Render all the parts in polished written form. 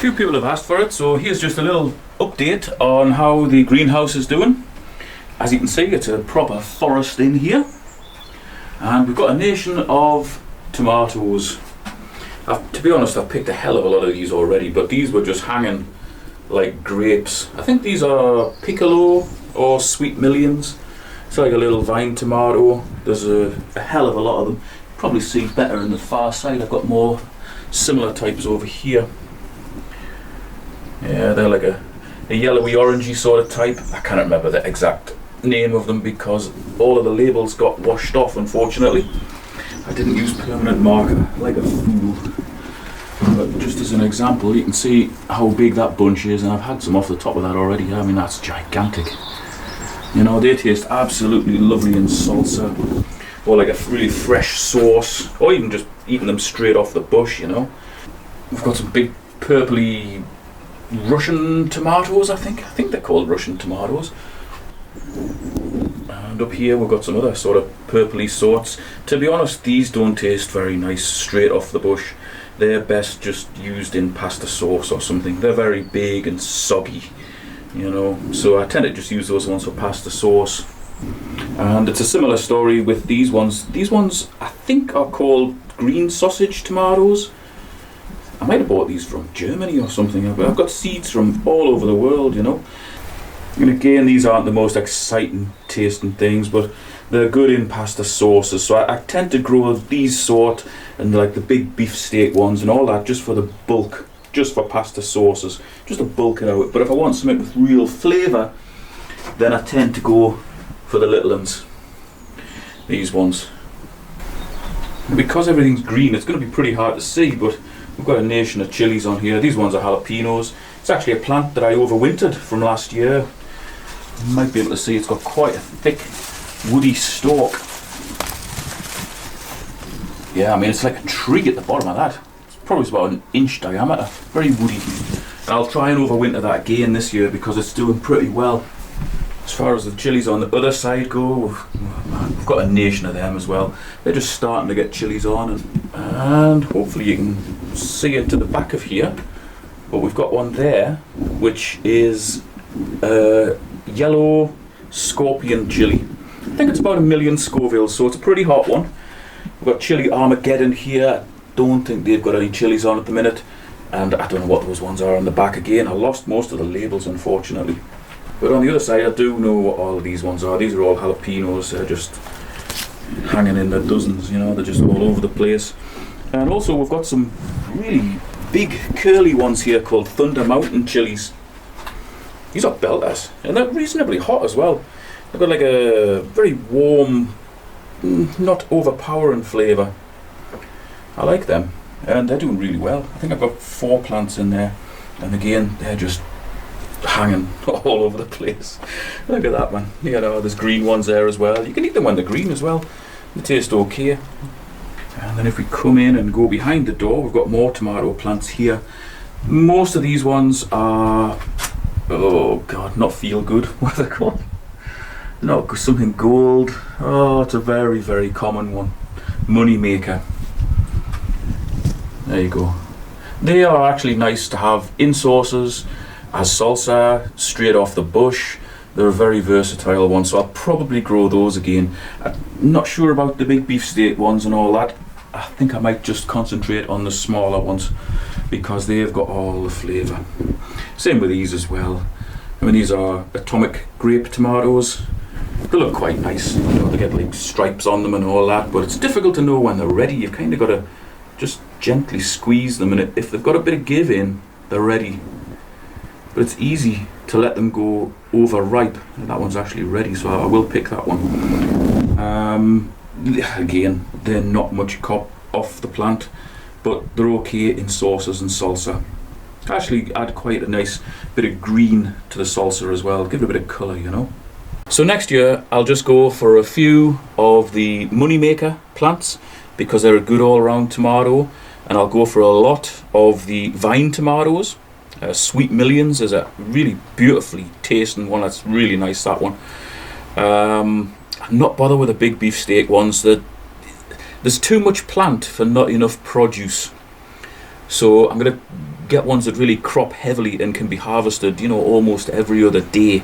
few people have asked for it, so here's just a little update on how the greenhouse is doing. As you can see, it's a proper forest in here, and we've got a nation of tomatoes. To be honest, I've picked a hell of a lot of these already, but these were just hanging like grapes. I think these are Piccolo or Sweet Millions. It's like a little vine tomato. There's a hell of a lot of them. Probably see better in the far side. I've got more similar types over here. Yeah, they're like a yellowy orangey sort of type. I can't remember the exact name of them because all of the labels got washed off, unfortunately. I didn't use permanent marker like a fool. But just as an example, you can see how big that bunch is, and I've had some off the top of that already. I mean, that's gigantic. You know, they taste absolutely lovely in salsa, or like a really fresh sauce, or even just eating them straight off the bush, you know. We've got some big purpley Russian tomatoes, I think they're called Russian tomatoes. And up here we've got some other sort of purpley sorts. To be honest, these don't taste very nice straight off the bush. They're best just used in pasta sauce or something. They're very big and soggy, you know, so I tend to just use those ones for pasta sauce. And it's a similar story with these ones. These ones I think are called green sausage tomatoes. I might have bought these from Germany or something. I've got seeds from all over the world, you know. And again, these aren't the most exciting tasting things, but they're good in pasta sauces. So I tend to grow these sort and like the big beefsteak ones and all that just for the bulk, just for pasta sauces, just to bulk it out. But if I want something with real flavour, then I tend to go for the little ones, these ones. And because everything's green, it's going to be pretty hard to see, but we've got a nation of chilies on here. These ones are jalapenos. It's actually a plant that I overwintered from last year. You might be able to see it's got quite a thick woody stalk. Yeah, I mean, it's like a tree at the bottom of that. It's probably about an inch diameter. Very woody. And I'll try and overwinter that again this year because it's doing pretty well. As far as the chilies on the other side go, we've got a nation of them as well. They're just starting to get chilies on, and hopefully you can see it to the back of here. But we've got one there, which is yellow scorpion chili. I think it's about 1 million Scovilles, so it's a pretty hot one. We've got chili Armageddon here. I don't think they've got any chilies on at the minute, and I don't know what those ones are on the back again. I lost most of the labels, unfortunately. But on the other side, I do know what all of these ones are. These are all jalapenos. They're just hanging in their dozens, you know. They're just all over the place. And also we've got some really big curly ones here called Thunder Mountain chilies. These are belters, and they're reasonably hot as well. They've got like a very warm, not overpowering flavour. I like them, and they're doing really well. I think I've got 4 plants in there, and again, they're just hanging all over the place. Look at that one. You know, there's green ones there as well. You can eat them when they're green as well. They taste okay. And then if we come in and go behind the door, we've got more tomato plants here. Most of these ones are, oh god, not feel good. What are they called? Not something gold. Oh, it's a very, very common one. Moneymaker. There you go. They are actually nice to have in sauces, as salsa, straight off the bush. They're a very versatile one, so I'll probably grow those again. I'm not sure about the big beefsteak ones and all that. I think I might just concentrate on the smaller ones because they've got all the flavour. Same with these as well. I mean, these are atomic grape tomatoes. They look quite nice. You know, they get like stripes on them and all that, but it's difficult to know when they're ready. You've kind of got to just gently squeeze them, and if they've got a bit of give in, they're ready. But it's easy to let them go overripe. That one's actually ready, so I will pick that one. Again, they're not much off the plant, but they're okay in sauces and salsa. Actually add quite a nice bit of green to the salsa as well, give it a bit of colour, you know. So next year I'll just go for a few of the Moneymaker plants because they're a good all-round tomato, and I'll go for a lot of the vine tomatoes. Sweet Millions is a really beautifully tasting one. That's really nice, that one. I'm not bothered with the big beefsteak ones. There's too much plant for not enough produce. So I'm going to get ones that really crop heavily and can be harvested, you know, almost every other day,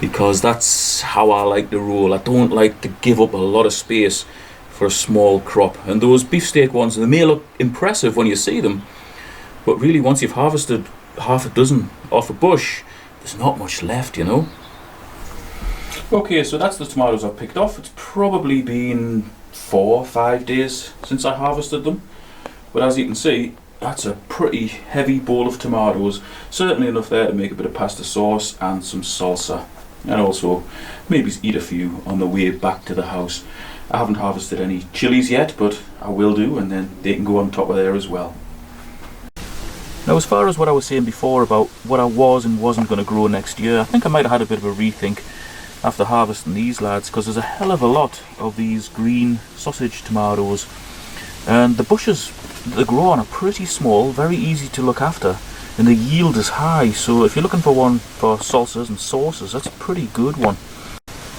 because that's how I like to roll. I don't like to give up a lot of space for a small crop. And those beefsteak ones, they may look impressive when you see them, but really once you've harvested half a dozen off a bush, there's not much left, you know. Okay, so that's the tomatoes I've picked off. It's probably been 4 or 5 days since I harvested them, but as you can see, that's a pretty heavy bowl of tomatoes. Certainly enough there to make a bit of pasta sauce and some salsa, and also maybe eat a few on the way back to the house. I haven't harvested any chilies yet, but I will do, and then they can go on top of there as well. Now, as far as what I was saying before about what I was and wasn't going to grow next year, I think I might have had a bit of a rethink after harvesting these lads, because there's a hell of a lot of these green sausage tomatoes, and the bushes they grow on are pretty small, very easy to look after, and the yield is high. So if you're looking for one for salsas and sauces, that's a pretty good one.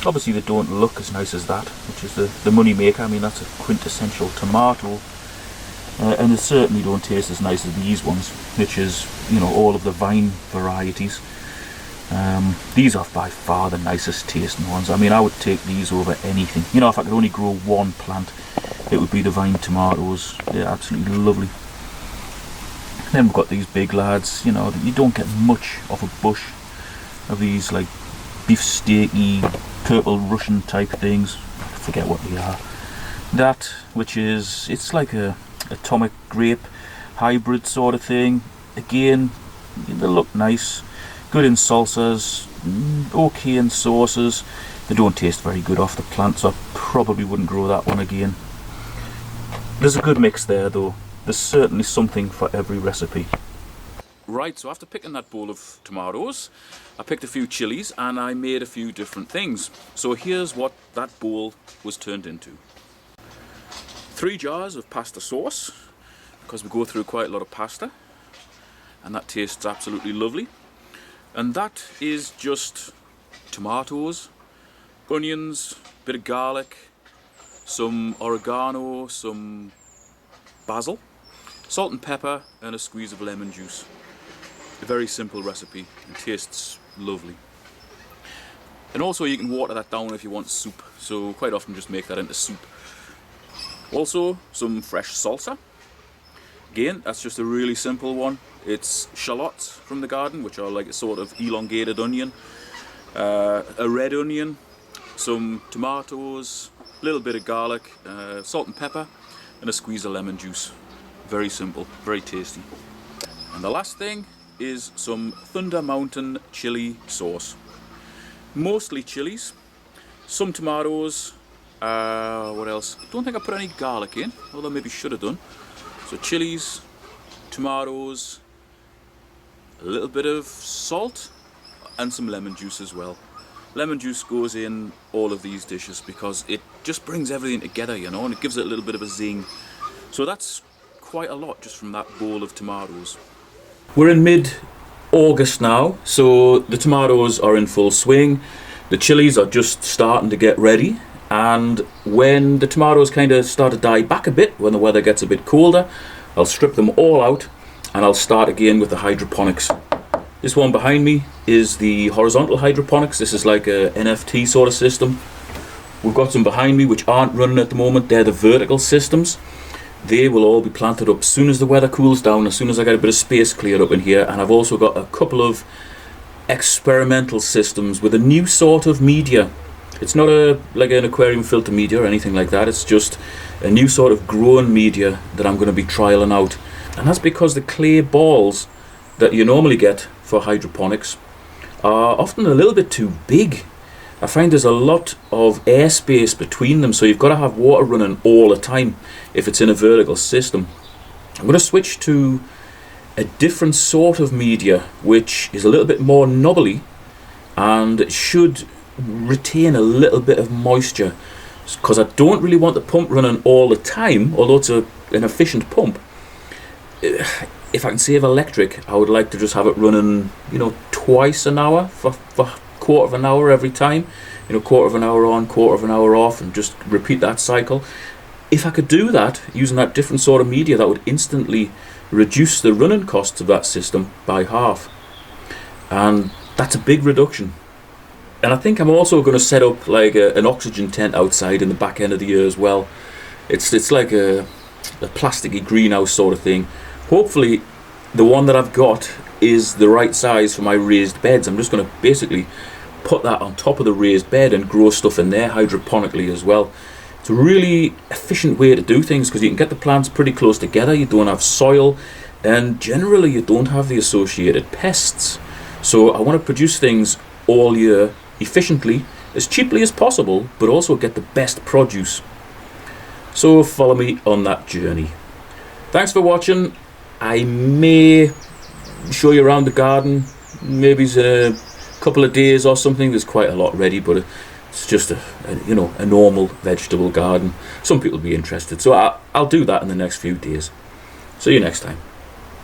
Obviously they don't look as nice as that, which is the Moneymaker. I mean, that's a quintessential tomato, and they certainly don't taste as nice as these ones, which is, you know, all of the vine varieties. These are by far the nicest tasting ones. I mean, I would take these over anything. You know, if I could only grow one plant, it would be the vine tomatoes. They're absolutely lovely. Then we've got these big lads, you know, you don't get much of a bush of these like beefsteaky purple Russian type things. I forget what they are. That, which is, it's like a atomic grape hybrid sort of thing. Again, they look nice, good in salsas, okay in sauces. They don't taste very good off the plant, so I probably wouldn't grow that one again. There's a good mix there though. There's certainly something for every recipe. Right, so after picking that bowl of tomatoes, I picked a few chilies and I made a few different things. So here's what that bowl was turned into. 3 jars of pasta sauce, because we go through quite a lot of pasta, and that tastes absolutely lovely. And that is just tomatoes, onions, bit of garlic, some oregano, some basil, salt and pepper, and a squeeze of lemon juice. A very simple recipe, and tastes lovely. And also you can water that down if you want soup, so quite often just make that into soup. Also some fresh salsa. Again, that's just a really simple one. It's shallots from the garden, which are like a sort of elongated onion, a red onion, some tomatoes, a little bit of garlic, salt and pepper, and a squeeze of lemon juice. Very simple, very tasty. And the last thing is some Thunder Mountain chili sauce. Mostly chilies, some tomatoes, what else? I don't think I put any garlic in, although maybe should have done. So chilies, tomatoes, a little bit of salt, and some lemon juice as well. Lemon juice goes in all of these dishes because it just brings everything together, you know, and it gives it a little bit of a zing. So that's quite a lot just from that bowl of tomatoes. We're in mid-August now, so the tomatoes are in full swing. The chilies are just starting to get ready, and when the tomatoes kind of start to die back a bit, when the weather gets a bit colder, I'll strip them all out and I'll start again with the hydroponics. This one behind me is the horizontal hydroponics. This is like a NFT sort of system. We've got some behind me which aren't running at the moment. They're the vertical systems. They will all be planted up as soon as the weather cools down, as soon as I get a bit of space cleared up in here. And I've also got a couple of experimental systems with a new sort of media. It's not like an aquarium filter media or anything like that. It's just a new sort of growing media that I'm going to be trialing out. And that's because the clay balls that you normally get for hydroponics are often a little bit too big. I find there's a lot of airspace between them, so you've got to have water running all the time if it's in a vertical system. I'm going to switch to a different sort of media which is a little bit more knobbly and should retain a little bit of moisture, because I don't really want the pump running all the time, although it's an efficient pump. If I can save electric, I would like to just have it running, you know, twice an hour for quarter of an hour every time, you know, quarter of an hour on, quarter of an hour off, and just repeat that cycle. If I could do that using that different sort of media, that would instantly reduce the running costs of that system by half, and that's a big reduction. And I think I'm also going to set up like an oxygen tent outside in the back end of the year as well. It's like a plasticky greenhouse sort of thing. Hopefully the one that I've got is the right size for my raised beds. I'm just going to basically put that on top of the raised bed and grow stuff in there hydroponically as well. It's a really efficient way to do things because you can get the plants pretty close together, you don't have soil, and generally you don't have the associated pests. So I want to produce things all year efficiently, as cheaply as possible, but also get the best produce. So follow me on that journey. Thanks for watching. I may show you around the garden, maybe in a couple of days or something. There's quite a lot ready, but it's just a normal vegetable garden. Some people will be interested, so I'll do that in the next few days. See you next time.